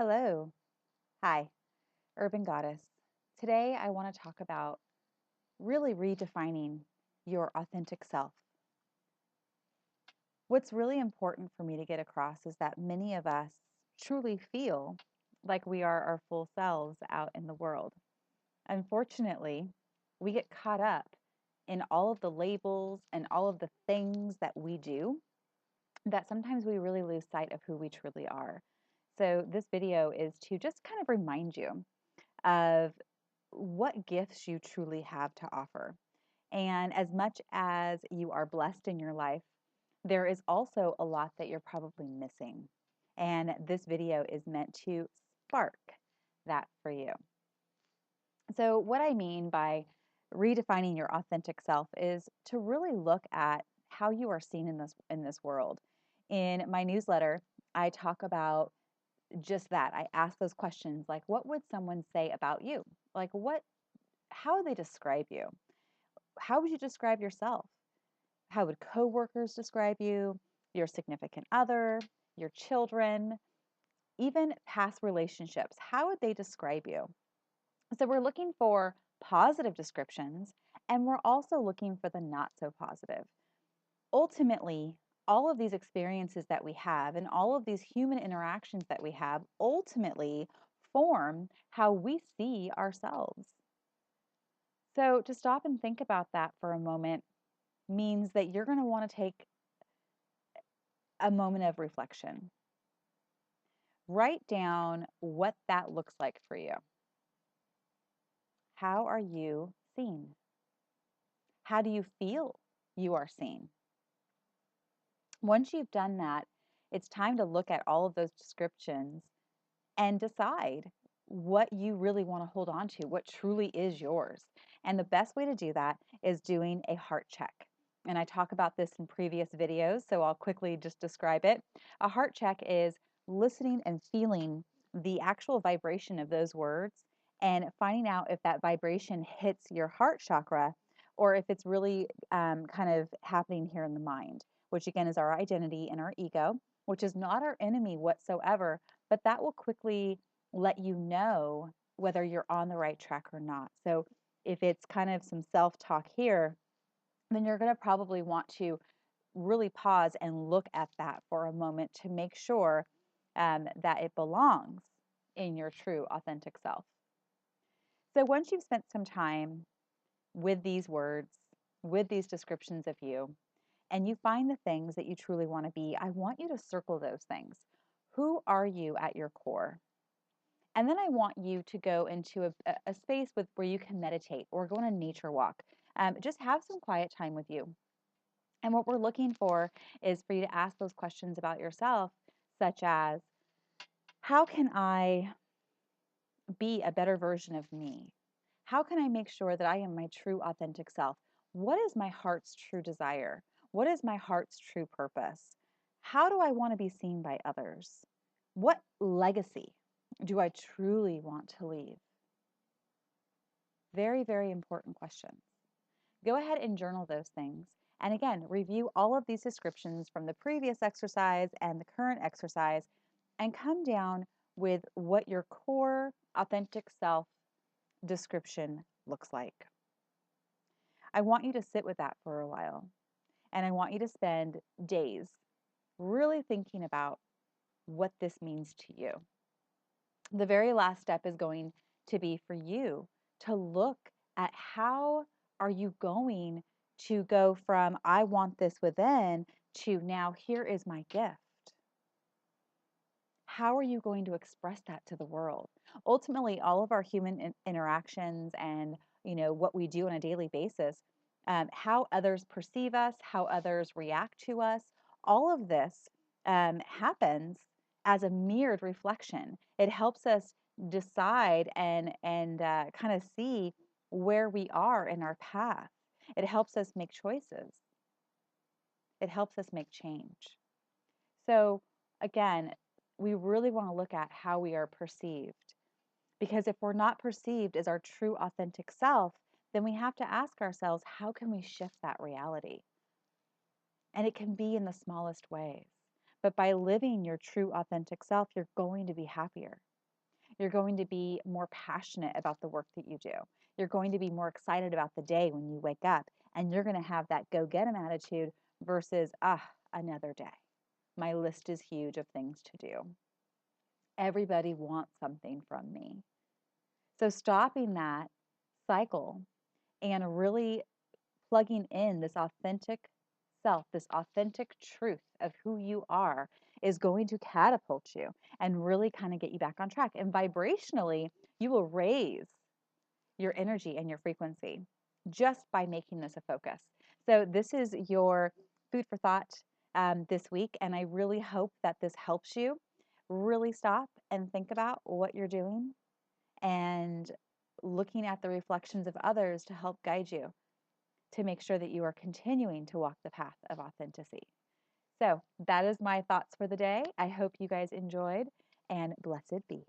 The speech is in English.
Hello. Hi, Urban Goddess. Today I want to talk about really redefining your authentic self. What's really important for me to get across is that many of us truly feel like we are our full selves out in the world. Unfortunately, we get caught up in all of the labels and all of the things that we do that sometimes we really lose sight of who we truly are. So, this video is to just kind of remind you of what gifts you truly have to offer. And as much as you are blessed in your life, there is also a lot that you're probably missing. And this video is meant to spark that for you. So, what I mean by redefining your authentic self is to really look at how you are seen in this world. In my newsletter, I talk about just that. I ask those questions like, what would someone say about you? Like, how would they describe you? How would you describe yourself? How would coworkers describe you, your significant other, your children, even past relationships? How would they describe you? So we're looking for positive descriptions, and we're also looking for the not so positive. Ultimately, all of these experiences that we have and all of these human interactions that we have ultimately form how we see ourselves. So, to stop and think about that for a moment means that you're going to want to take a moment of reflection. Write down what that looks like for you. How are you seen? How do you feel you are seen? Once you've done that, it's time to look at all of those descriptions and decide what you really want to hold on to, what truly is yours. And the best way to do that is doing a heart check. And I talk about this in previous videos, so I'll quickly just describe it. A heart check is listening and feeling the actual vibration of those words and finding out if that vibration hits your heart chakra or if it's really kind of happening here in the mind, which again is our identity and our ego, which is not our enemy whatsoever, but that will quickly let you know whether you're on the right track or not. So if it's kind of some self-talk here, then you're going to probably want to really pause and look at that for a moment to make sure that it belongs in your true authentic self. So once you've spent some time with these words, with these descriptions of you, and you find the things that you truly want to be, I want you to circle those things. Who are you at your core? And then I want you to go into a space where you can meditate or go on a nature walk. Just have some quiet time with you. And what we're looking for is for you to ask those questions about yourself, such as, how can I be a better version of me? How can I make sure that I am my true authentic self? What is my heart's true desire? What is my heart's true purpose? How do I want to be seen by others? What legacy do I truly want to leave? Very, very important questions. Go ahead and journal those things. And again, review all of these descriptions from the previous exercise and the current exercise and come down with what your core authentic self description looks like. I want you to sit with that for a while. And I want you to spend days really thinking about what this means to you. The very last step is going to be for you to look at how are you going to go from I want this within to now here is my gift. How are you going to express that to the world? Ultimately, all of our human interactions and what we do on a daily basis, how others perceive us, how others react to us, all of this happens as a mirrored reflection. It helps us decide and kind of see where we are in our path. It helps us make choices. It helps us make change. So again, we really want to look at how we are perceived. Because if we're not perceived as our true authentic self, then we have to ask ourselves, how can we shift that reality? And it can be in the smallest ways. But by living your true, authentic self, you're going to be happier. You're going to be more passionate about the work that you do. You're going to be more excited about the day when you wake up, and you're going to have that go get 'em attitude versus, another day. My list is huge of things to do. Everybody wants something from me. So stopping that cycle and really plugging in this authentic self, this authentic truth of who you are is going to catapult you and really kind of get you back on track. And vibrationally, you will raise your energy and your frequency just by making this a focus. So, this is your food for thought this week. And I really hope that this helps you really stop and think about what you're doing and looking at the reflections of others to help guide you to make sure that you are continuing to walk the path of authenticity. So, that is my thoughts for the day. I hope you guys enjoyed, and blessed be.